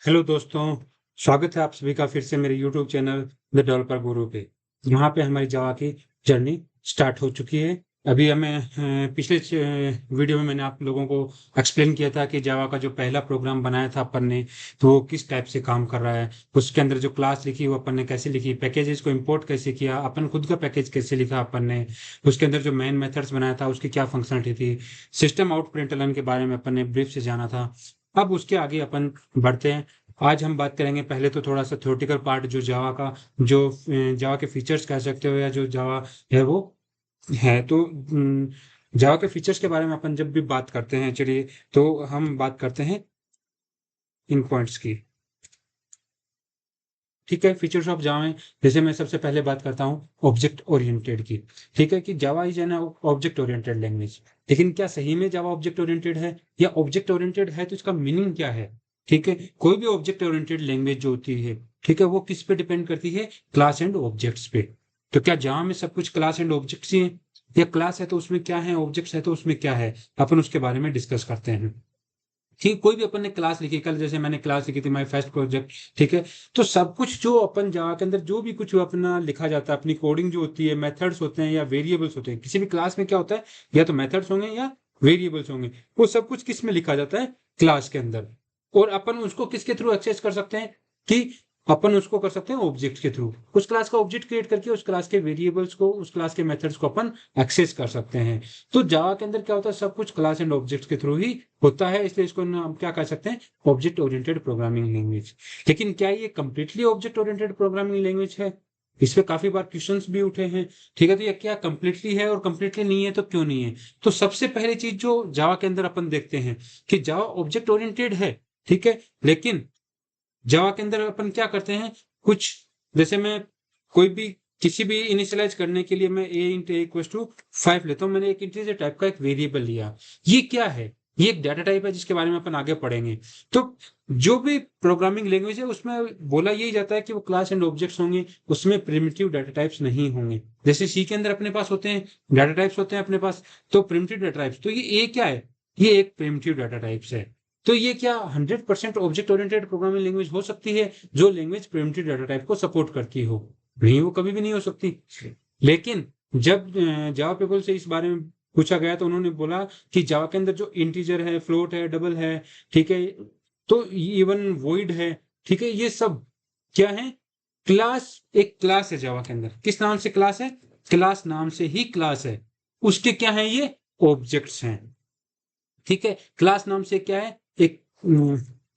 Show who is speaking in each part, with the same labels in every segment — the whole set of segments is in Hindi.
Speaker 1: हेलो दोस्तों, स्वागत है आप सभी का फिर से मेरे यूट्यूब चैनल द डेवलपर गुरु पे। यहाँ पे हमारी जावा की जर्नी स्टार्ट हो चुकी है। अभी पिछले वीडियो में मैंने आप लोगों को एक्सप्लेन किया था कि जावा का जो पहला प्रोग्राम बनाया था अपन ने, तो वो किस टाइप से काम कर रहा है। उसके अंदर जो क्लास लिखी वो अपन ने कैसे लिखी, पैकेजेस को इम्पोर्ट कैसे किया, अपन खुद का पैकेज कैसे लिखा अपन ने, उसके अंदर जो मेन मेथड्स बनाया था उसकी क्या फंक्शनलिटी थी, सिस्टम आउट प्रिंटलन के बारे में अपन ने ब्रीफ से जाना था। अब उसके आगे अपन बढ़ते हैं। आज हम बात करेंगे पहले तो थोड़ा सा थ्योरेटिकल पार्ट, जो जावा का जो जावा के फीचर्स कह सकते हो या जो जावा है वो है। तो जावा के फीचर्स के बारे में अपन जब भी बात करते हैं, चलिए तो हम बात करते हैं इन पॉइंट्स की। ठीक है, फीचर्स ऑफ जावा में जैसे मैं सबसे पहले बात करता हूँ ऑब्जेक्ट ओरिएंटेड की। ठीक है कि Java is an object oriented language, लेकिन क्या सही में जावा ऑब्जेक्ट ओरिएंटेड है, या ऑब्जेक्ट ओरिएंटेड है तो इसका मीनिंग क्या है। ठीक है, कोई भी ऑब्जेक्ट ओरिएंटेड लैंग्वेज जो होती है, ठीक है, वो किस पे डिपेंड करती है, क्लास एंड ऑब्जेक्ट्स पे। तो क्या जावा में सब कुछ क्लास एंड ऑब्जेक्ट्स ही है, या क्लास है तो उसमें क्या है, ऑब्जेक्ट्स है तो उसमें क्या है, अपन उसके बारे में डिस्कस करते हैं। ठीक, कोई भी अपन ने क्लास लिखी, कल जैसे मैंने क्लास लिखी थी माय फर्स्ट प्रोजेक्ट। ठीक है, तो सब कुछ जो अपन जावा के अंदर जो भी कुछ अपना लिखा जाता है, अपनी कोडिंग जो होती है, मेथड्स होते हैं या वेरिएबल्स होते हैं, किसी भी क्लास में क्या होता है, या तो मेथड्स होंगे या वेरिएबल्स होंगे, वो सब कुछ किस में लिखा जाता है, क्लास के अंदर। और अपन उसको किसके थ्रू एक्सेस कर सकते हैं, कि अपन उसको कर सकते हैं ऑब्जेक्ट के थ्रू। उस क्लास का ऑब्जेक्ट क्रिएट करके उस क्लास के वेरिएबल्स को, उस क्लास के मेथड्स को अपन एक्सेस कर सकते हैं। तो जावा के अंदर क्या होता है, सब कुछ क्लास एंड ऑब्जेक्ट्स के थ्रू ही होता है, इसलिए इसको हम क्या कह सकते हैं, ऑब्जेक्ट ओरिएंटेड प्रोग्रामिंग लैंग्वेज। लेकिन क्या ये completely object oriented programming language है, इस पे काफी बार क्वेश्चंस भी उठे हैं। ठीक है, तो ये क्या कंप्लीटली है, और कंप्लीटली नहीं है तो क्यों नहीं है। तो सबसे पहली चीज जो जावा के अंदर अपन देखते हैं कि जावा ऑब्जेक्ट ओरिएंटेड है। ठीक है, लेकिन जावा के अंदर अपन क्या करते हैं, कुछ जैसे मैं कोई भी किसी भी इनिशियलाइज करने के लिए मैं a इंटू इक्वल टू 5 लेता हूं। मैंने एक इंटीजर टाइप का एक वेरिएबल लिया। ये क्या है, ये एक डाटा टाइप है जिसके बारे में अपन आगे पढ़ेंगे। तो जो भी प्रोग्रामिंग लैंग्वेज है उसमें बोला यही जाता है कि वो क्लास एंड ऑब्जेक्ट्स होंगे, उसमें प्रिमिटिव डाटा टाइप्स नहीं होंगे। जैसे सी के अंदर अपने पास होते हैं डाटा टाइप्स होते हैं अपने पास, तो प्रिमिटिव डाटा टाइप्स, तो ये a क्या है, ये एक प्रिमिटिव डाटा टाइप्स है। तो ये क्या 100% ऑब्जेक्ट ओरिएंटेड प्रोग्रामिंग लैंग्वेज हो सकती है जो लैंग्वेज प्रिमिटिव डाटा टाइप को सपोर्ट करती हो? नहीं, वो कभी भी नहीं हो सकती। लेकिन जब जावा पीपल से इस बारे में पूछा गया तो उन्होंने बोला कि जावा के अंदर जो इंटीजर है, फ्लोट है, डबल है, ठीक है, तो इवन वॉइड है, ठीक है, ये सब क्या है, क्लास। एक क्लास है जावा के अंदर, किस नाम से क्लास है, क्लास नाम से ही क्लास है। उसके क्या है, ये ऑब्जेक्ट्स हैं। ठीक है, क्लास नाम से क्या है, एक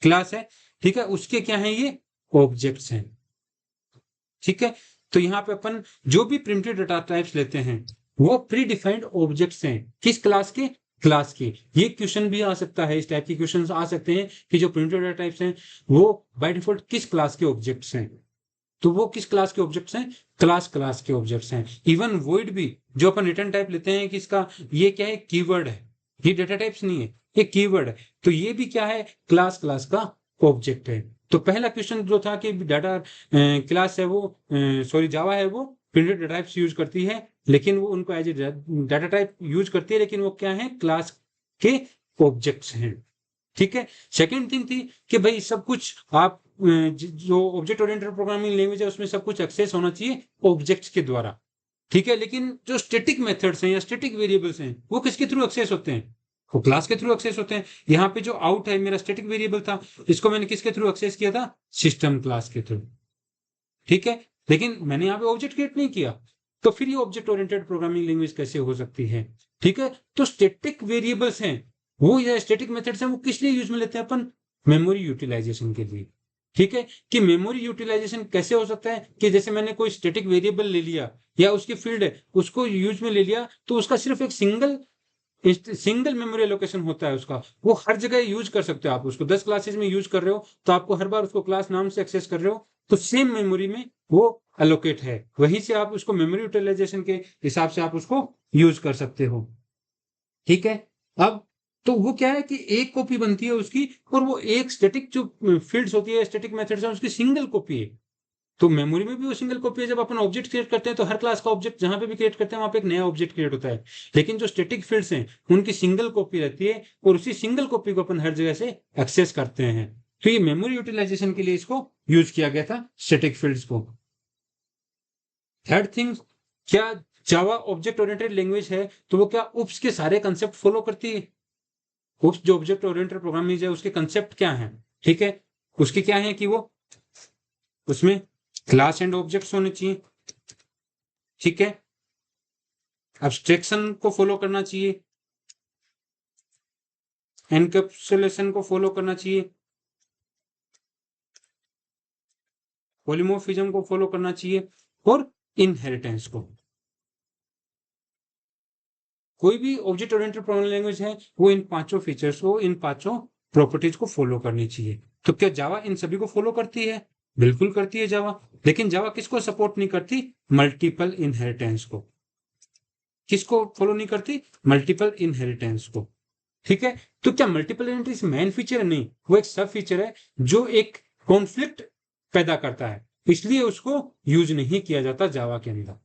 Speaker 1: क्लास है। ठीक है, उसके क्या है, ये ऑब्जेक्ट्स हैं। ठीक है, तो यहाँ पे अपन जो भी प्रिमिटिव डाटा टाइप्स लेते हैं वो प्री डिफाइंड ऑब्जेक्ट्स हैं, किस क्लास के, क्लास के। ये क्वेश्चन भी आ सकता है, इस टाइप के क्वेश्चन आ सकते हैं कि जो प्रिमिटिव डाटा टाइप्स हैं वो बाय डिफॉल्ट किस क्लास के ऑब्जेक्ट्स हैं। तो वो किस क्लास के ऑब्जेक्ट्स हैं, क्लास क्लास के ऑब्जेक्ट्स हैं। इवन वॉइड भी जो अपन रिटर्न टाइप लेते हैं कि इसका ये क्या है, कीवर्ड है, ये डाटा टाइप्स नहीं है, ये कीवर्ड है, तो ये भी क्या है, क्लास क्लास का ऑब्जेक्ट है। तो पहला क्वेश्चन जो था कि डाटा क्लास है वो, सॉरी जावा है वो प्रिंटेड डाटा टाइप्स यूज करती है, लेकिन वो उनको as a data type use करती है, लेकिन वो क्या है, क्लास के ऑब्जेक्ट्स हैं। ठीक है, सेकंड थिंग थी कि भाई सब कुछ आप जो ऑब्जेक्ट ओरिएंटेड प्रोग्रामिंग लैंग्वेज है उसमें सब कुछ एक्सेस होना चाहिए ऑब्जेक्ट्स के द्वारा। ठीक है, लेकिन जो स्टैटिक मेथड्स हैं या स्टैटिक वेरिएबल्स हैं वो किसके थ्रू एक्सेस होते हैं, वो क्लास के थ्रू एक्सेस होते हैं। यहाँ पे जो आउट है मेरा स्टैटिक वेरिएबल था, इसको मैंने किसके थ्रू एक्सेस किया था, सिस्टम क्लास के थ्रू। ठीक है, लेकिन मैंने यहाँ पे ऑब्जेक्ट क्रिएट नहीं किया, तो फिर ये ऑब्जेक्ट ओरिएंटेड प्रोग्रामिंग लैंग्वेज कैसे हो सकती है। ठीक है, तो स्टैटिक वेरिएबल्स हैं वो, या स्टैटिक मेथड्स हैं वो किस लिए यूज में लेते हैं अपन, मेमोरी यूटिलाइजेशन के लिए। ठीक है, कि मेमोरी यूटिलाइजेशन कैसे हो सकता है, कि जैसे मैंने कोई स्टैटिक वेरिएबल ले लिया या उसकी फील्ड है उसको यूज में ले लिया, तो उसका सिर्फ एक सिंगल मेमोरी लोकेशन होता है उसका, वो हर जगह यूज कर सकते हो आप उसको। 10 क्लासेस में यूज कर रहे हो तो आपको हर बार उसको क्लास नाम से एक्सेस कर रहे हो, तो सेम मेमोरी में वो एलोकेट है, वहीं से आप उसको मेमोरी यूटिलाइजेशन के हिसाब से आप उसको यूज कर सकते हो। ठीक है, अब तो वो क्या है कि एक कॉपी बनती है उसकी, और वो एक स्टैटिक जो फील्ड्स होती है, स्टैटिक मेथड्स है, उसकी सिंगल कॉपी है। तो मेमोरी में भी वो सिंगल कॉपी है। जब अपन ऑब्जेक्ट क्रिएट करते हैं तो हर क्लास का ऑब्जेक्ट जहां पे भी क्रिएट करते हैं वहां पे एक नया ऑब्जेक्ट क्रिएट होता है, लेकिन जो स्टैटिक फील्ड्स हैं उनकी सिंगल कॉपी रहती है, और उसी सिंगल कॉपी को अपन हर जगह से एक्सेस करते हैं। तो ये मेमोरी यूटिलाइजेशन के लिए इसको यूज किया गया था, स्टैटिक फील्ड्स को। थर्ड थिंग, क्या जावा ऑब्जेक्ट ओरिएंटेड लैंग्वेज है तो वो क्या उप्स के सारे कंसेप्ट फॉलो करती है? उप्स जो ऑब्जेक्ट ओरिएंटेड प्रोग्रामिंग है उसके कंसेप्ट क्या है? ठीक है, उसके क्या है कि वो उसमें क्लास एंड ऑब्जेक्ट्स होने चाहिए, ठीक है, एब्स्ट्रैक्शन को फॉलो करना चाहिए, एनकैप्सुलेशन को फॉलो करना चाहिए, पॉलीमॉर्फिज्म को फॉलो करना चाहिए और इनहेरिटेंस को। कोई भी ऑब्जेक्ट ओरिएंटेड प्रोग्रामिंग लैंग्वेज है वो इन पांचों फीचर्स को, इन पांचों प्रॉपर्टीज को फॉलो करनी चाहिए। तो क्या जावा इन सभी को फॉलो करती है? बिल्कुल करती है जावा। लेकिन जावा किसको सपोर्ट नहीं करती? मल्टीपल इनहेरिटेंस को। किसको फॉलो नहीं करती? मल्टीपल इनहेरिटेंस को। ठीक है, तो क्या मल्टीपल इनहेरिटेंस मेन फीचर है? नहीं, वो एक सब फीचर है जो एक कॉन्फ्लिक्ट पैदा करता है, इसलिए उसको यूज नहीं किया जाता जावा के अंदर।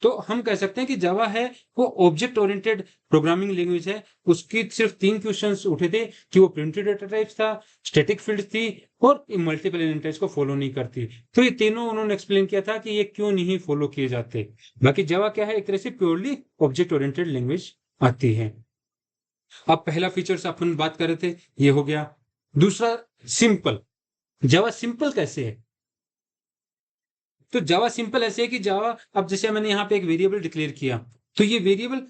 Speaker 1: तो हम कह सकते हैं कि जावा है वो ऑब्जेक्ट ओरिएंटेड प्रोग्रामिंग लैंग्वेज है। उसकी सिर्फ 3 क्वेश्चंस उठे थे कि वो प्रिमिटिव डेटा टाइप्स था, स्टैटिक फील्ड्स थी और मल्टीपल इनहेरिटेंस को फॉलो नहीं करती। तो ये तीनों उन्होंने एक्सप्लेन किया था कि ये क्यों नहीं फॉलो किए जाते। बाकी जावा क्या है, एक तरह से प्योरली ऑब्जेक्ट ओरिएंटेड लैंग्वेज आती है। अब पहला फीचर्स अपन बात कर रहे थे, ये हो गया। दूसरा, सिंपल। जावा सिंपल कैसे है? तो जावा सिंपल ऐसे है कि जावा, अब जैसे मैंने यहाँ पे एक वेरिएबल डिक्लेयर किया, तो ये वेरिएबल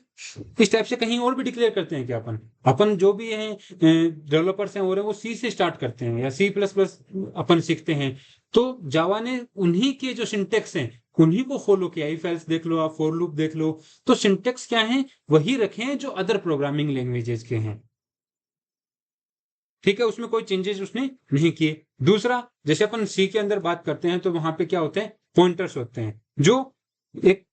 Speaker 1: इस टाइप से कहीं और भी डिक्लेयर करते हैं क्या? अपन जो भी हैं डेवलपर्स हैं और वो सी से स्टार्ट करते हैं या सी प्लस प्लस अपन सीखते हैं। तो जावा ने उन्हीं के जो सिंटेक्स हैं उन्हीं को फॉलो किया। इफ एल्स देख लो, आप फॉर लूप देख लो, तो सिंटेक्स क्या है, वही रखे हैं जो अदर प्रोग्रामिंग लैंग्वेजेस के हैं। ठीक है, उसमें कोई चेंजेस उसने नहीं किए। दूसरा, जैसे अपन सी के अंदर बात करते हैं तो वहां पे क्या होते हैं, पॉइंटर्स होते हैं। जो एक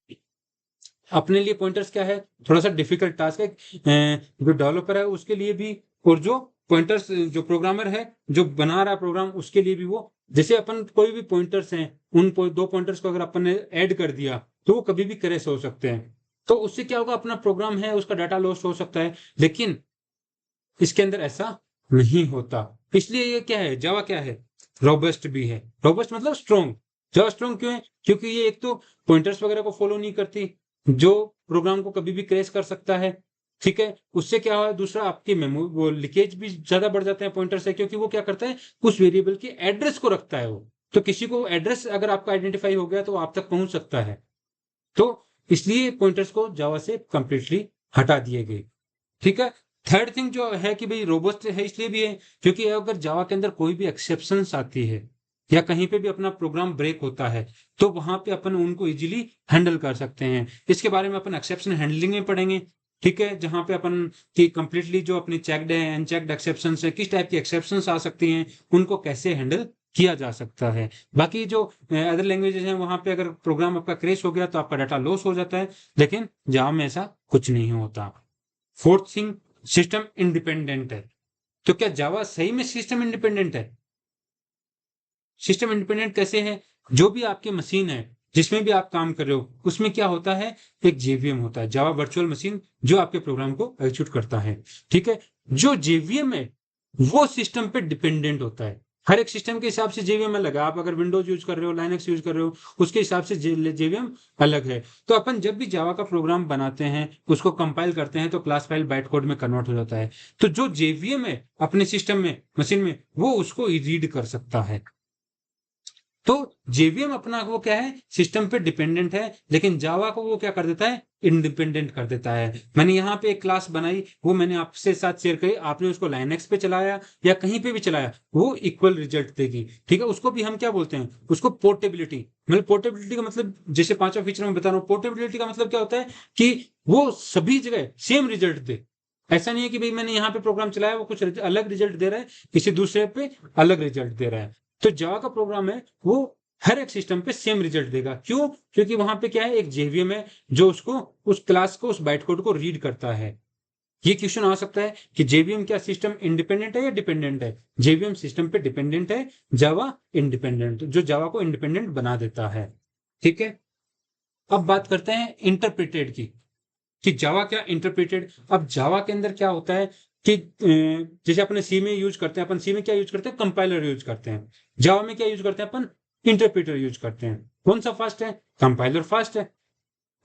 Speaker 1: अपने लिए पॉइंटर्स क्या है, थोड़ा सा डिफिकल्ट टास्क है जो डेवलपर है उसके लिए भी, और जो पॉइंटर्स जो प्रोग्रामर है जो बना रहा है प्रोग्राम उसके लिए भी। वो जैसे अपन कोई भी पॉइंटर्स हैं, उन दो पॉइंटर्स को अगर अपन ने ऐड कर दिया तो वो कभी भी क्रैश हो सकते हैं। तो उससे क्या होगा, अपना प्रोग्राम है उसका डाटा लॉस हो सकता है। लेकिन इसके अंदर ऐसा नहीं होता। इसलिए ये क्या है, जावा क्या है, रोबस्ट भी है। रोबस्ट मतलब स्ट्रॉन्ग। जावा स्ट्रॉन्ग क्यों है? क्योंकि ये एक तो पॉइंटर्स वगैरह को फॉलो नहीं करती, जो प्रोग्राम को कभी भी क्रैश कर सकता है। ठीक है, उससे क्या है, दूसरा आपकी मेमोरी वो लीकेज भी ज्यादा बढ़ जाते हैं पॉइंटर से, क्योंकि वो क्या करता है, उस वेरिएबल के एड्रेस को रखता है वो। तो किसी को एड्रेस अगर आपका आइडेंटिफाई हो गया तो आप तक पहुंच सकता है। तो इसलिए पॉइंटर्स को जावा से कंप्लीटली हटा दिए गए। ठीक है, थर्ड थिंग जो है कि भाई रोबस्ट है, इसलिए भी है क्योंकि अगर जावा के अंदर कोई भी एक्सेप्शंस आती है या कहीं पे भी अपना प्रोग्राम ब्रेक होता है तो वहां पे अपन उनको इजीली हैंडल कर सकते हैं। इसके बारे में अपन एक्सेप्शन हैंडलिंग में पढ़ेंगे। ठीक है, जहां पे अपन की कंप्लीटली जो अपनी चेक्ड है, अनचेक्ड एक्सेप्शंस है, किस टाइप की एक्सेप्शंस आ सकती हैं, उनको कैसे हैंडल किया जा सकता है। बाकी जो अदर लैंग्वेजेस हैं वहां पे अगर प्रोग्राम आपका क्रैश हो गया तो आपका डाटा लॉस हो जाता है, लेकिन जावा में ऐसा कुछ नहीं होता। फोर्थ थिंग, सिस्टम इंडिपेंडेंट है। तो क्या जावा सही में सिस्टम इंडिपेंडेंट है? सिस्टम इंडिपेंडेंट कैसे है? जो भी आपकी मशीन है, जिसमें भी आप काम कर रहे हो, उसमें क्या होता है, एक जेवीएम होता है, जावा वर्चुअल मशीन, जो आपके प्रोग्राम को एग्जीक्यूट करता है। ठीक है, जो जेवीएम है वो सिस्टम पे डिपेंडेंट होता है। हर एक सिस्टम के हिसाब से जेवीएम अलग है। आप अगर विंडोज यूज कर रहे हो, लाइनक्स यूज कर रहे हो, उसके हिसाब से जेवीएम अलग है। तो अपन जब भी जावा का प्रोग्राम बनाते हैं, उसको कंपाइल करते हैं, तो क्लास फाइल बाइट कोड में कन्वर्ट हो जाता है। तो जो जेवीएम है अपने सिस्टम में, मशीन में, वो उसको रीड कर सकता है। तो जेवीएम अपना वो क्या है, सिस्टम पे डिपेंडेंट है, लेकिन जावा को वो क्या कर देता है, इंडिपेंडेंट कर देता है। मैंने यहाँ पे एक क्लास बनाई, वो मैंने आपसे साथ शेयर करी, आपने उसको लाइनक्स पे चलाया या कहीं पे भी चलाया, वो इक्वल रिजल्ट देगी। ठीक है, उसको भी हम क्या बोलते हैं, उसको पोर्टेबिलिटी। मतलब पोर्टेबिलिटी का मतलब, जैसे पांचों फीचर में बता रहा हूँ, पोर्टेबिलिटी का मतलब क्या होता है कि वो सभी जगह सेम रिजल्ट दे। ऐसा नहीं है कि भाई मैंने यहाँ पे प्रोग्राम चलाया वो कुछ अलग रिजल्ट दे रहा है, किसी दूसरे पे अलग रिजल्ट दे रहा है। तो जावा का प्रोग्राम है वो हर एक सिस्टम पे सेम रिजल्ट देगा। क्यों? क्योंकि वहां पे क्या है, एक जेवीएम है जो उसको, उस क्लास को, उस बाइट कोड को रीड करता है। ये क्वेश्चन आ सकता है कि जेवीएम क्या सिस्टम इंडिपेंडेंट है या डिपेंडेंट है? जेवीएम सिस्टम पे डिपेंडेंट है, जावा इंडिपेंडेंट, जो जावा को इंडिपेंडेंट बना देता है। ठीक है, अब बात करते हैं इंटरप्रेटेड की, कि जावा क्या इंटरप्रेटेड। अब जावा के अंदर क्या होता है, कि जैसे अपने सी में यूज करते हैं, अपन सी में क्या यूज करते हैं, कंपाइलर यूज करते हैं। जावा में क्या यूज करते हैं अपन, इंटरप्रेटर यूज करते हैं। कौन सा फास्ट है, कंपाइलर फास्ट है,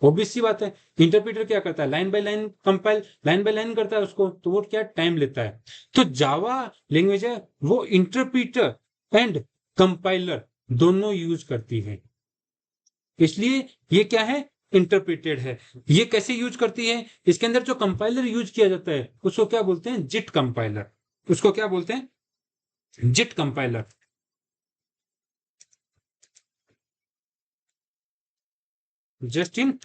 Speaker 1: ऑब्वियस सी बात है। इंटरप्रेटर क्या करता है, line by line compile, line by line करता है उसको, तो वो क्या टाइम लेता है। तो जावा लैंग्वेज है वो इंटरप्रेटर एंड कंपाइलर दोनों यूज करती है, इसलिए ये क्या है, इंटरप्रेटेड है। ये कैसे यूज करती है, इसके अंदर जो कंपाइलर यूज किया जाता है उसको क्या बोलते हैं, जिट कंपाइलर। उसको क्या बोलते हैं, JIT compiler. Just in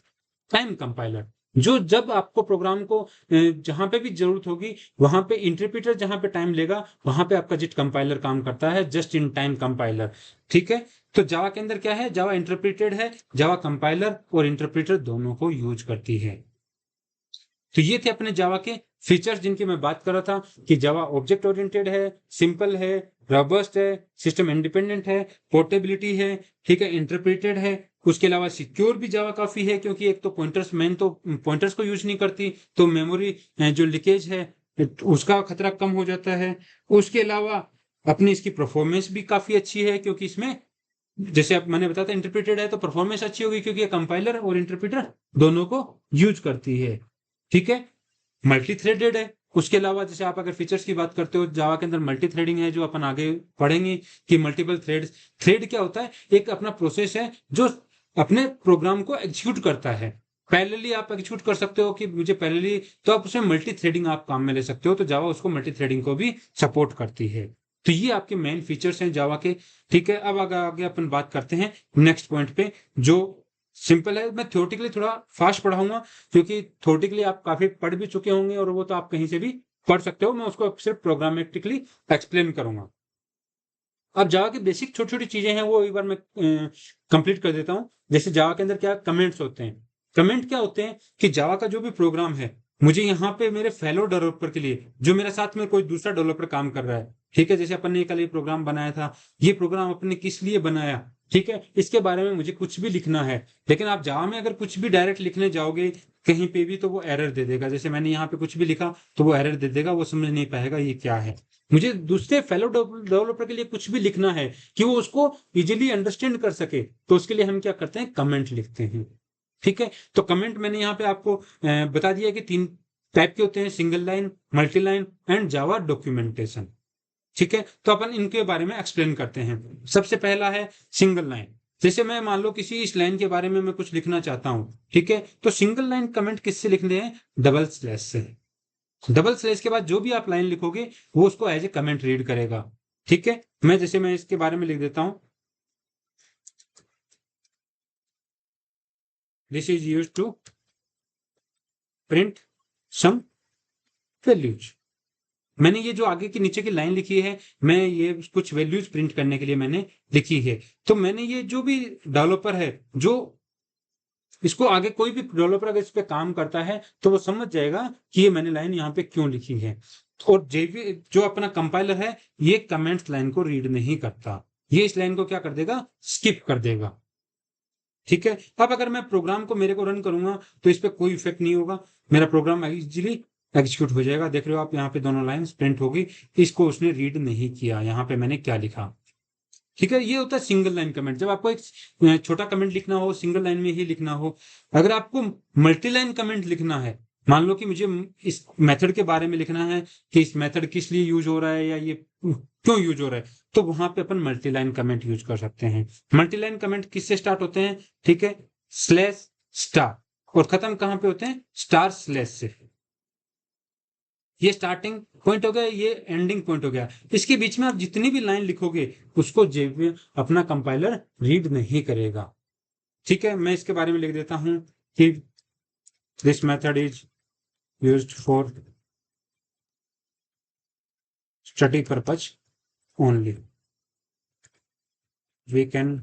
Speaker 1: time compiler, जो जब आपको प्रोग्राम को जहां पे भी जरूरत होगी वहां पे इंटरप्रेटर जहां पे टाइम लेगा वहां पे आपका जिट कंपाइलर काम करता है, जस्ट इन टाइम कंपाइलर। ठीक है, तो जावा के अंदर क्या है, जावा इंटरप्रेटेड है, जावा कंपाइलर और इंटरप्रेटर दोनों को यूज करती है। तो ये थे अपने जावा के फीचर्स जिनकी मैं बात कर रहा था कि जावा ऑब्जेक्ट ओरिएंटेड है, सिंपल है, रॉबस्ट है, सिस्टम इंडिपेंडेंट है, पोर्टेबिलिटी है, ठीक है, इंटरप्रेटेड है। उसके अलावा सिक्योर भी जावा काफी है, क्योंकि एक तो पॉइंटर्स, मेन तो पॉइंटर्स को यूज नहीं करती, तो मेमोरी जो लीकेज है उसका खतरा कम हो जाता है। उसके अलावा अपनी इसकी परफॉर्मेंस भी काफी अच्छी है, क्योंकि इसमें जैसे अब मैंने बताया इंटरप्रेटेड है तो परफॉर्मेंस अच्छी होगी, क्योंकि ये कंपाइलर और इंटरप्रेटर दोनों को यूज करती है। ठीक है, मल्टी थ्रेडेड है। उसके अलावा जैसे आप अगर फीचर्स की बात करते हो, जावा के अंदर मल्टी थ्रेडिंग है, जो अपन आगे पढ़ेंगे कि मल्टीपल थ्रेड्स। थ्रेड क्या होता है, एक अपना प्रोसेस है जो अपने प्रोग्राम को एग्जीक्यूट करता है। पैरेलली आप एग्जीक्यूट कर सकते हो कि मुझे पैरेलली, तो आप उसमें मल्टी थ्रेडिंग आप काम में ले सकते हो, तो जावा उसको मल्टी थ्रेडिंग को भी सपोर्ट करती है। तो ये आपके मेन फीचर्स हैं जावा के। ठीक है, अब आगे अपन बात करते हैं नेक्स्ट पॉइंट पे, जो सिंपल है। मैं थ्योरेटिकली थोड़ा फास्ट पढ़ाऊंगा, क्योंकि थ्योरेटिकली आप काफी पढ़ भी चुके होंगे और वो तो आप कहीं से भी पढ़ सकते हो, मैं उसको सिर्फ प्रोग्रामेटिकली एक्सप्लेन करूंगा। अब जावा की बेसिक छोटी छोटी चीजें हैं वो एक बार मैं कंप्लीट कर देता हूँ। जैसे जावा के अंदर क्या कमेंट्स होते हैं। कमेंट क्या होते हैं कि जावा का जो भी प्रोग्राम है, मुझे यहाँ पे मेरे फेलो डेवलपर के लिए, जो मेरे साथ में कोई दूसरा डेवलपर काम कर रहा है, ठीक है, जैसे अपन ने कल ये प्रोग्राम बनाया था, ये प्रोग्राम अपने किस लिए बनाया, ठीक है, इसके बारे में मुझे कुछ भी लिखना है। लेकिन आप जावा में अगर कुछ भी डायरेक्ट लिखने जाओगे कहीं पे भी, तो वो एरर दे देगा। जैसे मैंने यहाँ पे कुछ भी लिखा तो वो एरर दे देगा, वो समझ नहीं पाएगा ये क्या है। मुझे दूसरे फेलो डेवलपर के लिए कुछ भी लिखना है कि वो उसको इजीली अंडरस्टैंड कर सके, तो उसके लिए हम क्या करते हैं, कमेंट लिखते हैं। ठीक है, तो कमेंट मैंने यहाँ पे आपको बता दिया कि 3 टाइप के होते हैं, single line, multi line and Java documentation. ठीक है, तो अपन इनके बारे में एक्सप्लेन करते हैं। सबसे पहला है सिंगल लाइन। जैसे मैं मान लो किसी इस लाइन के बारे में मैं कुछ लिखना चाहता हूं, ठीक है, तो सिंगल लाइन कमेंट किससे लिखने हैं, डबल स्लैश से। डबल स्लैश के बाद जो भी आप लाइन लिखोगे वो उसको एज ए कमेंट रीड करेगा। ठीक है, मैं इसके बारे में लिख देता हूं, this is use to print some values. मैंने ये जो आगे की नीचे की लाइन लिखी है, मैं ये कुछ वैल्यूज प्रिंट करने के लिए मैंने लिखी है। तो मैंने ये जो भी डेवलपर है, जो इसको आगे कोई भी डेवलपर अगर इस पे काम करता है तो वो समझ जाएगा कि ये मैंने लाइन यहाँ पे क्यों लिखी है। और जो अपना कंपाइलर है, ये कमेंट्स लाइन को रीड नहीं करता, ये इस लाइन को क्या कर देगा, स्किप कर देगा। ठीक है, अब अगर मैं प्रोग्राम को मेरे को रन करूंगा तो इस पे कोई इफेक्ट नहीं होगा, मेरा प्रोग्राम इजीली एग्जीक्यूट हो जाएगा। देख रहे हो आप यहाँ पे दोनों लाइन प्रिंट होगी, इसको उसने रीड नहीं किया, यहाँ पे मैंने क्या लिखा। ठीक है, ये होता है सिंगल लाइन कमेंट। जब आपको एक छोटा कमेंट लिखना हो, सिंगल लाइन में ही लिखना हो। अगर आपको मल्टी लाइन कमेंट लिखना है, मान लो कि मुझे इस मेथड के बारे में लिखना है कि इस मेथड किस लिए यूज हो रहा है या ये क्यों यूज हो रहा है, तो वहां पे अपन मल्टी लाइन कमेंट यूज कर सकते हैं। मल्टी लाइन कमेंट किससे स्टार्ट होते हैं, ठीक है, स्लैश स्टार, और खत्म कहां पे होते हैं, स्टार स्लैश से। ये स्टार्टिंग पॉइंट हो गया, ये एंडिंग पॉइंट हो गया। इसके बीच में आप जितनी भी लाइन लिखोगे उसको अपना कंपाइलर रीड नहीं करेगा। ठीक है, मैं इसके बारे में लिख देता हूं कि this method is used for study purpose only, we can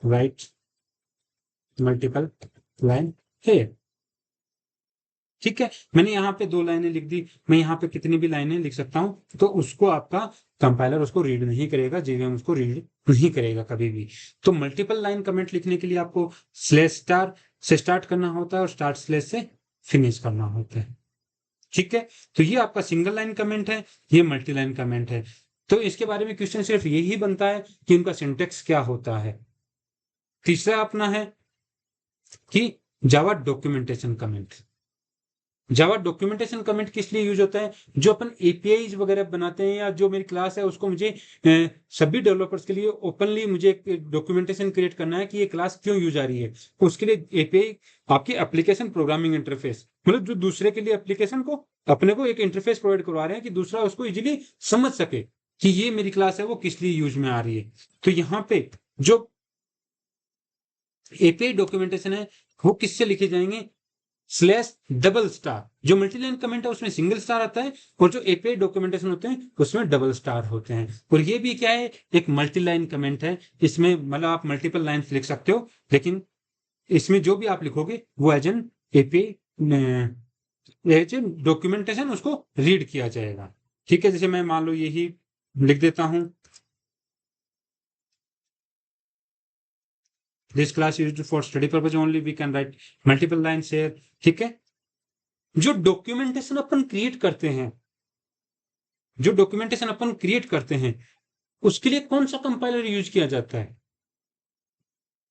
Speaker 1: write multiple line here. ठीक है, मैंने यहाँ पे 2 लाइनें लिख दी, मैं यहाँ पे कितनी भी लाइनें लिख सकता हूँ, तो उसको आपका कंपाइलर उसको रीड नहीं करेगा, जेवीएम उसको रीड नहीं करेगा कभी भी। तो मल्टीपल लाइन कमेंट लिखने के लिए आपको स्लैश स्टार से स्टार्ट करना होता है और स्टार्ट स्लैश से फिनिश करना होता है। ठीक है, तो ये आपका सिंगल लाइन कमेंट है, ये मल्टी लाइन कमेंट है। तो इसके बारे में क्वेश्चन सिर्फ यही बनता है कि उनका सिंटेक्स क्या होता है। तीसरा अपना है कि जावा डॉक्यूमेंटेशन कमेंट। जावा डॉक्यूमेंटेशन कमेंट किस लिए यूज होता है? जो अपन एपीआई वगैरह बनाते हैं या जो मेरी क्लास है उसको मुझे सभी डेवलपर्स के लिए ओपनली मुझे एक डॉक्यूमेंटेशन क्रिएट करना है कि ये क्लास क्यों यूज आ रही है। उसके लिए एपीआई आपकी एप्लीकेशन प्रोग्रामिंग इंटरफेस, मतलब जो दूसरे के लिए एप्लीकेशन को अपने को एक इंटरफेस प्रोवाइड करवा रहे हैं कि दूसरा उसको इजीली समझ सके कि ये मेरी क्लास है वो किस लिए यूज में आ रही है। तो यहाँ पे जो एपीआई डॉक्यूमेंटेशन है वो किससे लिखे जाएंगे? Slash double star. जो मल्टीलाइन कमेंट है उसमें सिंगल स्टार आता है और जो एपीआई डॉक्यूमेंटेशन होते हैं उसमें डबल स्टार होते हैं। और ये भी क्या है? एक मल्टीलाइन कमेंट है। इसमें मतलब आप मल्टीपल लाइंस लिख सकते हो, लेकिन इसमें जो भी आप लिखोगे वो as an API as an documentation उसको रीड किया जाएगा। ठीक है, जैसे मैं मान लो यही लिख देता हूं, this class used for study purpose only, we can write multiple lines here. ठीक है, जो डॉक्यूमेंटेशन अपन क्रिएट करते हैं, जो डॉक्यूमेंटेशन अपन क्रिएट करते हैं उसके लिए कौन सा कंपाइलर यूज किया जाता है?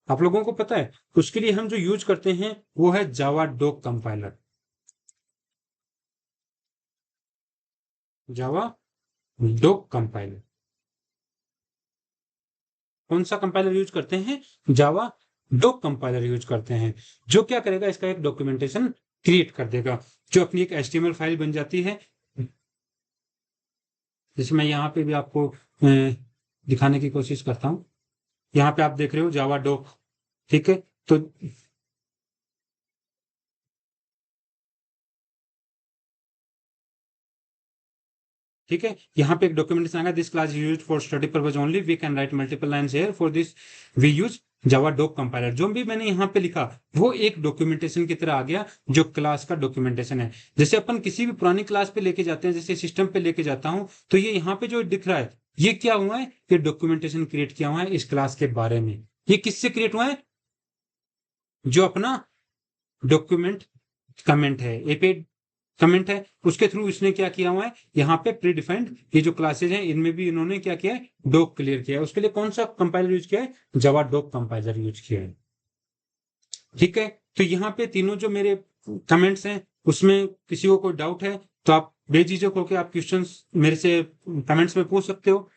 Speaker 1: आप लोगों को पता है? उसके लिए हम जो यूज करते हैं वो है जावा डॉक कंपाइलर। जावा डॉक कंपाइलर। कौन सा कंपाइलर यूज करते हैं? जावा डॉक कंपाइलर यूज करते हैं। जो क्या करेगा, इसका एक डॉक्यूमेंटेशन क्रिएट कर देगा, जो अपनी एक एचटीएमएल फाइल बन जाती है। जैसे मैं यहाँ पे भी आपको दिखाने की कोशिश करता हूँ। यहाँ पे आप देख रहे हो जावा डॉक। ठीक है, तो ठीक है, यहाँ पे एक डॉक्यूमेंटेशन आएगा, this class used for study purpose only, we can write multiple lines here, for this we use Javadoc compiler. जो भी मैंने यहाँ पे लिखा वो एक डॉक्यूमेंटेशन की तरह आ गया, जो क्लास का डॉक्यूमेंटेशन है। जैसे अपन किसी भी पुरानी क्लास पे लेके जाते हैं, जैसे सिस्टम पे लेके जाता हूँ, तो ये यहाँ पे जो दिख रहा है ये क्या हुआ है? ये डॉक्यूमेंटेशन क्रिएट किया हुआ है इस क्लास के बारे में। ये किससे क्रिएट हुआ है? जो अपना डॉक्यूमेंट कमेंट है, एपीआई कमेंट है, उसके थ्रू इसने क्या किया हुआ है, यहाँ पे प्री डिफाइंड ये जो क्लासेज हैं इनमें भी इन्होंने क्या किया है? डॉक क्लियर किया है। उसके लिए कौन सा कंपाइलर यूज किया है? जावा डॉक कंपाइलर यूज किया है। ठीक है, तो यहाँ पे तीनों जो मेरे कमेंट्स हैं उसमें किसी को कोई डाउट है तो आप बेझिझक होकर आप क्वेश्चंस मेरे से कमेंट्स में पूछ सकते हो।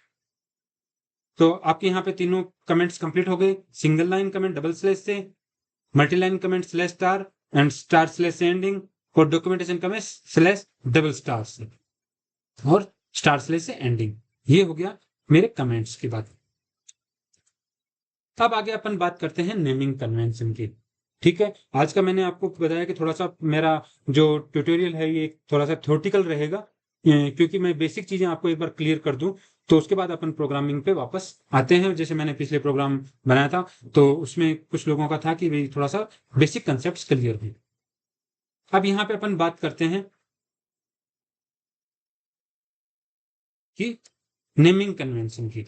Speaker 1: तो आपके यहाँ पे तीनों कमेंट्स कंप्लीट हो गए। Single line comment double slash से, multi line comment slash star and star slash से एंडिंग, और documentation comment slash double star से और स्टार स्लैश से एंडिंग। ये हो गया मेरे कमेंट्स की बात। अब आगे अपन बात करते हैं नेमिंग कन्वेंशन की। ठीक है, आज का मैंने आपको बताया कि थोड़ा सा मेरा जो ट्यूटोरियल है ये थोड़ा सा थ्योरेटिकल रहेगा, क्योंकि मैं बेसिक चीजें आपको एक बार क्लियर कर दूं तो उसके बाद अपन प्रोग्रामिंग पे वापस आते हैं। जैसे मैंने पिछले प्रोग्राम बनाया था तो उसमें कुछ लोगों का था कि भाई थोड़ा सा बेसिक कंसेप्ट क्लियर हो। अब यहाँ पे अपन बात करते हैं कि नेमिंग कन्वेंशन की।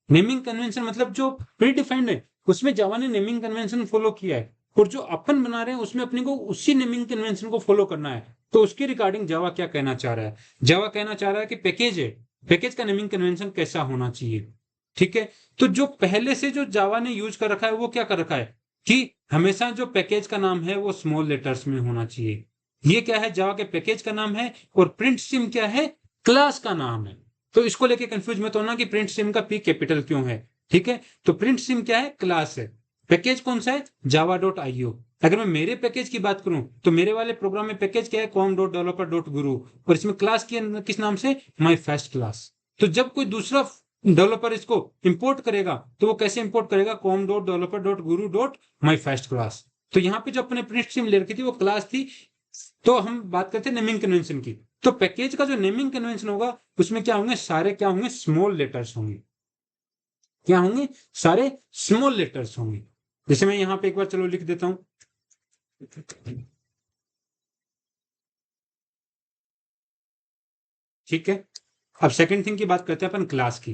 Speaker 1: नेमिंग कन्वेंशन मतलब जो प्री डिफाइंड है उसमें जावा ने नेमिंग कन्वेंशन फॉलो किया है, और जो अपन बना रहे हैं उसमें अपने को उसी नेमिंग कन्वेंशन को फॉलो करना है। तो उसके रिगार्डिंग जावा क्या कहना चाह रहा है? जावा कहना चाह रहा है कि पैकेज है, पैकेज का नेमिंग कन्वेंशन कैसा होना चाहिए। ठीक है, तो जो पहले से जो जावा ने यूज कर रखा है वो क्या कर रखा है कि हमेशा जो पैकेज का नाम है वो स्मॉल लेटर्स में होना चाहिए। ये क्या है? जावा के पैकेज का नाम है। और प्रिंट सिम क्या है? क्लास का नाम है। तो इसको लेके कंफ्यूज मत होना कि प्रिंट सिम का पी कैपिटल क्यों है। ठीक है, तो प्रिंट सिम क्या है? क्लास है। पैकेज कौन सा है? Java dot IO. अगर मैं मेरे पैकेज की बात करूं तो मेरे वाले प्रोग्राम में पैकेज क्या है? कॉम डॉट डेवलपर डॉट गुरु, और इसमें क्लास किस नाम से? My first class. तो जब कोई दूसरा डेवलपर इसको इंपोर्ट करेगा तो वो कैसे इंपोर्ट करेगा? Com dot developer dot Guru dot my first class. तो यहाँ पे जो अपने प्रिंट सिम ले रखी थी वो क्लास थी। तो हम बात करते हैं नेमिंग कन्वेंशन की। तो पैकेज का जो नेमिंग कन्वेंशन होगा उसमें क्या होंगे? सारे क्या होंगे? स्मॉल लेटर्स होंगे। क्या होंगे? सारे स्मॉल लेटर्स होंगे। जैसे मैं यहां पे एक बार चलो लिख देता हूं। ठीक है, अब सेकंड थिंग की बात करते हैं अपन क्लास की।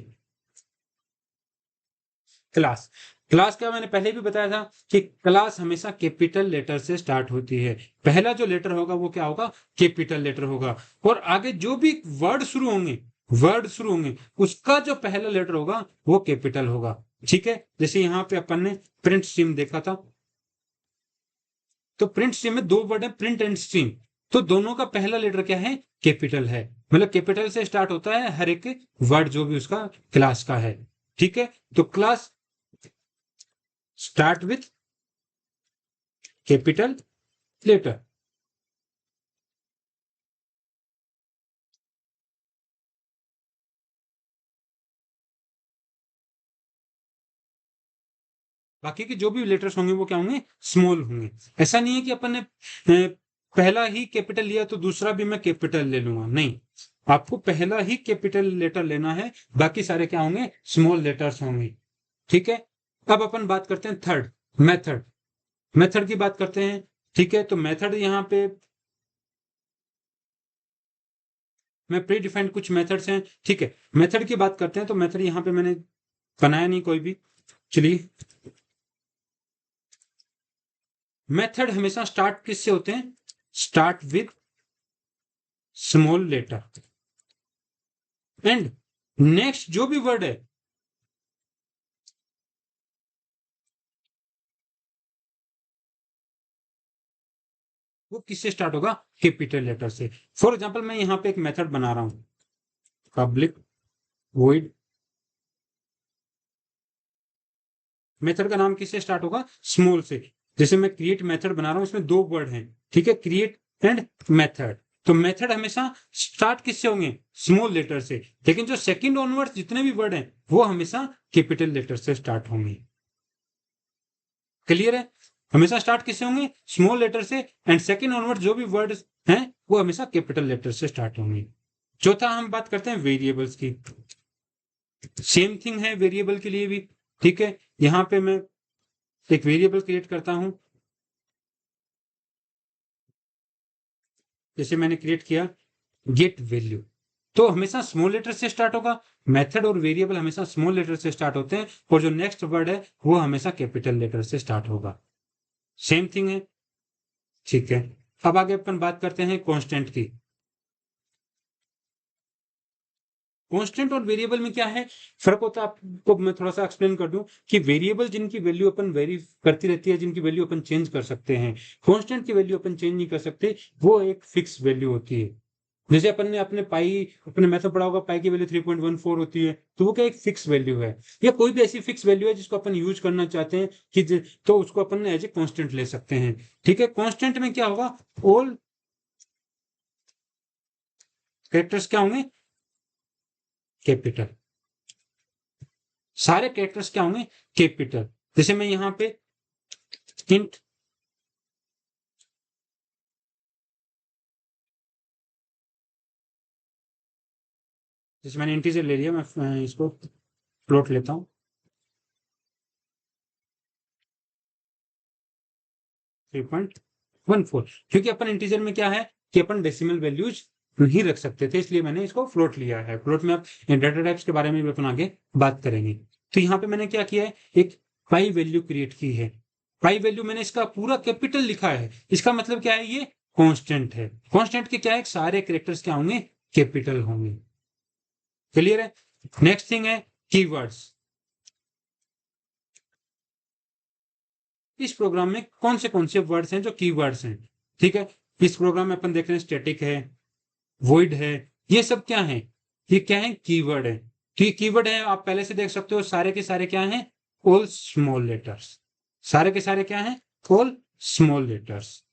Speaker 1: क्लास क्लास का मैंने पहले भी बताया था कि क्लास हमेशा कैपिटल लेटर से स्टार्ट होती है। पहला जो लेटर होगा वो क्या होगा, कैपिटल लेटर होगा। और आगे जो भी वर्ड शुरू होंगे उसका जो पहला लेटर होगा वो कैपिटल होगा। ठीक है, जैसे यहाँ पे अपन ने प्रिंट स्ट्रीम देखा था, तो प्रिंट स्ट्रीम में दो वर्ड है, प्रिंट एंड स्ट्रीम, तो दोनों का पहला लेटर क्या है, कैपिटल है। मतलब कैपिटल से स्टार्ट होता है हर एक वर्ड जो भी उसका क्लास का है। ठीक है, तो class start with capital letter. बाकी के जो भी लेटर्स होंगे वो क्या होंगे, स्मॉल होंगे। ऐसा नहीं है कि अपन ने पहला ही कैपिटल लिया तो दूसरा भी मैं कैपिटल ले लूंगा, नहीं, आपको पहला ही कैपिटल लेटर लेना है, बाकी सारे क्या होंगे, स्मॉल लेटर्स होंगे। ठीक है, अब अपन बात करते हैं थर्ड, मेथड। मेथड की बात करते हैं। ठीक है, तो मेथड यहाँ पे मैं प्री डिफाइंड कुछ मेथड्स हैं। ठीक है, मेथड की बात करते हैं, तो मेथड यहाँ पे मैंने बनाया नहीं कोई भी। चलिए, मेथड हमेशा स्टार्ट किससे होते हैं, start with small letter, and next जो भी वर्ड है वो किससे स्टार्ट होगा, कैपिटल लेटर से। फॉर एग्जांपल मैं यहाँ पे एक मेथड बना रहा हूं, पब्लिक वॉइड, मेथड का नाम किससे स्टार्ट होगा, स्मॉल से। जैसे मैं क्रिएट मेथड बना रहा हूं, इसमें दो वर्ड हैं, ठीक है, क्रिएट एंड मेथड। तो मेथड हमेशा स्टार्ट किससे होंगे, स्मॉल लेटर से, लेकिन जो सेकंड ऑनवर्ड्स जितने भी वर्ड हैं वो हमेशा कैपिटल लेटर से स्टार्ट होंगे। क्लियर है, हमेशा स्टार्ट किससे होंगे, स्मॉल लेटर से, एंड सेकंड ऑनवर्ड जो भी वर्ड हैं वो हमेशा कैपिटल लेटर से स्टार्ट होंगे। चौथा हम बात करते हैं वेरिएबल्स की। सेम थिंग है वेरिएबल के लिए भी। ठीक है, यहां पे मैं एक वेरिएबल क्रिएट करता हूं, जैसे मैंने क्रिएट किया गेट वैल्यू, तो हमेशा स्मॉल लेटर से स्टार्ट होगा। मेथड और वेरिएबल हमेशा स्मॉल लेटर से स्टार्ट होते हैं, और जो नेक्स्ट वर्ड है वो हमेशा कैपिटल लेटर से स्टार्ट होगा। सेम थिंग है। ठीक है, अब आगे अपन बात करते हैं कांस्टेंट की। कांस्टेंट और वेरिएबल में क्या है फर्क होता है, आपको मैं थोड़ा सा एक्सप्लेन कर दूं कि वेरिएबल जिनकी वैल्यू अपन वेरी करती रहती है, जिनकी वैल्यू अपन चेंज कर सकते हैं, कांस्टेंट की वैल्यू अपन चेंज नहीं कर सकते, वो एक फिक्स वैल्यू होती है। जैसे अपन ने अपने पाई, अपने मेथड पढ़ा होगा, पाई की वैल्यू 3.14 होती है, तो वो क्या एक फिक्स वैल्यू है। या कोई भी ऐसी फिक्स वैल्यू है जिसको अपन यूज करना चाहते हैं कि तो उसको अपन एज ए कांस्टेंट ले सकते हैं। ठीक है, कांस्टेंट में क्या होगा, ऑल कैरेक्टर्स क्या होंगे, कैपिटल, सारे कैरेक्टर्स क्या होंगे, कैपिटल। जैसे मैं यहाँ पे इंट, जैसे मैंने इंटीजर ले लिया, मैं इसको फ्लोट लेता हूँ, 3.14, क्योंकि अपन इंटीजर में क्या है कि अपन डेसिमल वैल्यूज नहीं रख सकते थे, इसलिए मैंने इसको फ्लोट लिया है। फ्लोट में आप डाटा टाइप्स के बारे में भी अपन आगे बात करेंगे। तो यहाँ पे मैंने क्या किया है, एक पाई वैल्यू क्रिएट की है। पाई वैल्यू मैंने इसका पूरा कैपिटल लिखा है, इसका मतलब क्या है, ये कांस्टेंट है। कांस्टेंट के क्या है, सारे कैरेक्टर्स क्या होंगे, कैपिटल होंगे। क्लियर है। नेक्स्ट थिंग है कीवर्ड्स। इस प्रोग्राम में कौन से वर्ड्स हैं जो कीवर्ड्स हैं। ठीक है, इस प्रोग्राम में अपन देख रहे हैं स्टैटिक है, वॉइड है, ये सब क्या है, ये क्या है, कीवर्ड है। तो ये कीवर्ड है, आप पहले से देख सकते हो, सारे के सारे क्या हैं, ऑल स्मॉल लेटर्स, सारे के सारे क्या हैं, ऑल स्मॉल लेटर्स।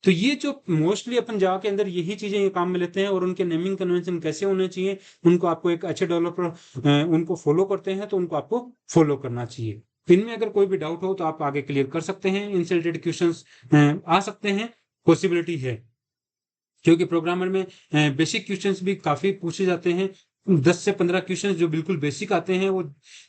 Speaker 1: तो ये जो मोस्टली अपन जावा के अंदर यही चीजें ये काम में लेते हैं, और उनके नेमिंग कन्वेंशन कैसे होने चाहिए, उनको आपको एक अच्छे डेवलपर उनको फॉलो करते हैं तो उनको आपको फॉलो करना चाहिए। इनमें अगर कोई भी डाउट हो तो आप आगे क्लियर कर सकते हैं, इनसे रिलेटेड क्वेश्चंस आ सकते हैं, पॉसिबिलिटी है, क्योंकि प्रोग्रामर में बेसिक क्वेश्चंस भी काफी पूछे जाते हैं। 10 से 15 क्वेश्चंस जो बिल्कुल बेसिक आते हैं वो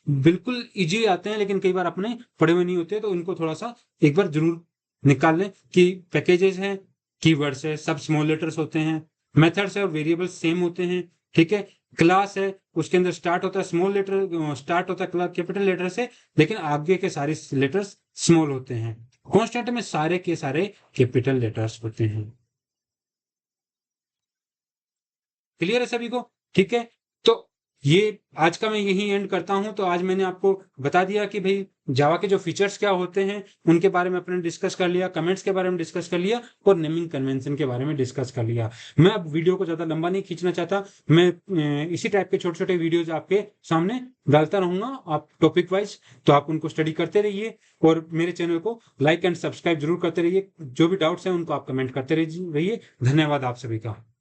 Speaker 1: बिल्कुल इजी आते हैं, लेकिन कई बार अपने पढ़े हुए नहीं होते, तो इनको थोड़ा सा एक बार जरूर निकाल लें कि पैकेजेस हैं, कीवर्ड्स है, सब स्मॉल लेटर्स होते हैं, मेथड्स है और वेरिएबल्स सेम होते हैं। ठीक है। क्लास है, उसके अंदर स्टार्ट होता है स्मॉल लेटर, स्टार्ट होता है कैपिटल लेटर से, लेकिन आगे के सारे लेटर्स स्मॉल होते हैं। कांस्टेंट में सारे के सारे कैपिटल लेटर्स होते हैं। क्लियर है सभी को? ठीक है। तो ये आज का मैं यही एंड करता हूं। तो आज मैंने आपको बता दिया कि भाई जावा के जो फीचर्स क्या होते हैं उनके बारे में अपने डिस्कस कर लिया, कमेंट्स के बारे में डिस्कस कर लिया और नेमिंग कन्वेंशन के बारे में डिस्कस कर लिया। मैं अब वीडियो को ज्यादा लंबा नहीं खींचना चाहता। मैं इसी टाइप के छोटे छोटे वीडियोज आपके सामने डालता रहूंगा, आप टॉपिक वाइज। तो आप उनको स्टडी करते रहिए और मेरे चैनल को लाइक एंड सब्सक्राइब जरूर करते रहिए। जो भी डाउट्स हैं उनको आप कमेंट करते रहिए। धन्यवाद आप सभी का।